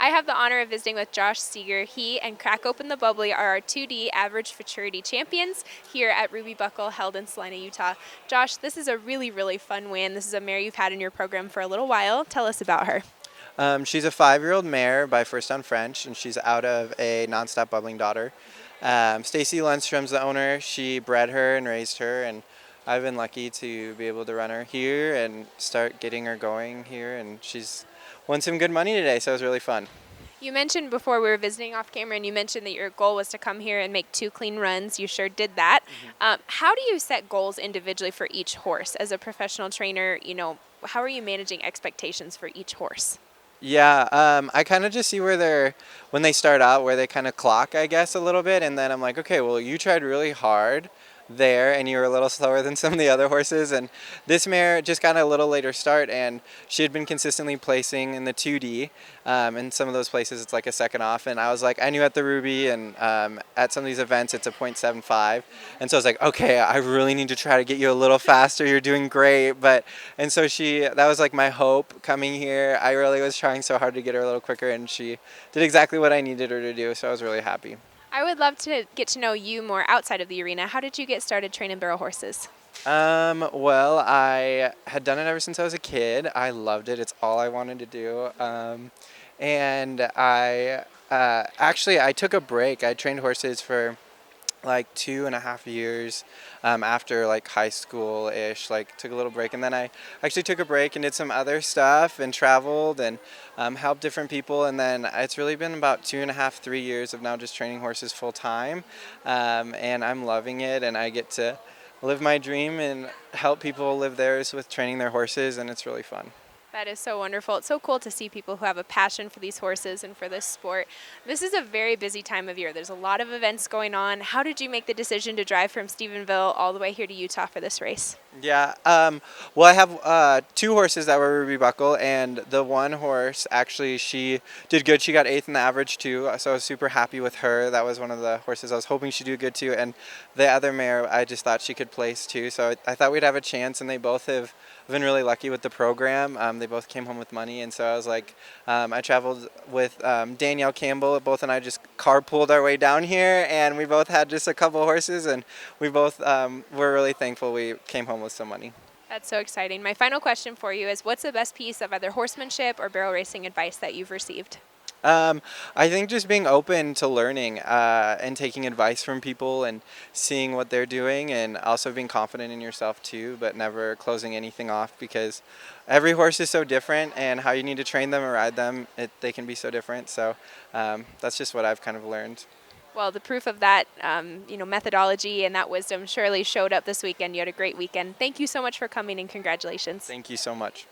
I have the honor of visiting with Josh Seeger. He and Crack Open the Bubbly are our 2D average futurity champions here at Ruby Buckle, held in Salina, Utah. Josh, this is a really, really fun win. This is a mare you've had in your program for a little while. Tell us about her. She's a 5-year-old mare by First on French, and she's out of a nonstop bubbling daughter. Stacee Lundstrom's the owner. She bred her and raised her, and I've been lucky to be able to run her here and start getting her going here, and she's won some good money today, so it was really fun. You mentioned before we were visiting off camera, and you mentioned that your goal was to come here and make 2 clean runs. You sure did that. How do you set goals individually for each horse? As a professional trainer, how are you managing expectations for each horse? Yeah, I kind of just see when they start out, where they kind of clock, I guess, a little bit, and then I'm like, okay, well, you tried really hard there, and you were a little slower than some of the other horses, and this mare just got a little later start, and she had been consistently placing in the 2D, in some of those places it's like a second off, and I was like, I knew at the Ruby and at some of these events it's a .75, and so I was like, okay, I really need to try to get you a little faster, you're doing great, and so that was like my hope coming here. I really was trying so hard to get her a little quicker, and she did exactly what I needed her to do, so I was really happy. I would love to get to know you more outside of the arena. How did you get started training barrel horses? Well, I had done it ever since I was a kid. I loved it. It's all I wanted to do. And I took a break. I trained horses for like 2.5 years after like high school-ish, like took a little break, and then I actually took a break and did some other stuff and traveled and helped different people, and then it's really been about 2.5, 3 years of now just training horses full time, and I'm loving it, and I get to live my dream and help people live theirs with training their horses, and it's really fun. That is so wonderful. It's so cool to see people who have a passion for these horses and for this sport. This is a very busy time of year. There's a lot of events going on. How did you make the decision to drive from Stephenville all the way here to Utah for this race? Yeah, well, I have 2 horses that were Ruby Buckle, and the one horse, actually, she did good. She got 8th in the average, too, so I was super happy with her. That was one of the horses I was hoping she'd do good, too, and the other mare, I just thought she could place, too, so I thought we'd have a chance, and they both have been really lucky with the program. They both came home with money, and so I was like, I traveled with Danielle Campbell. Both and I just carpooled our way down here, and we both had just a couple horses, and we both were really thankful we came home with some money. That's so exciting. My final question for you is, what's the best piece of either horsemanship or barrel racing advice that you've received? I think just being open to learning and taking advice from people and seeing what they're doing, and also being confident in yourself too, but never closing anything off, because every horse is so different, and how you need to train them and ride them, they can be so different. So that's just what I've kind of learned. Well, the proof of that, methodology and that wisdom surely showed up this weekend. You had a great weekend. Thank you so much for coming, and congratulations. Thank you so much.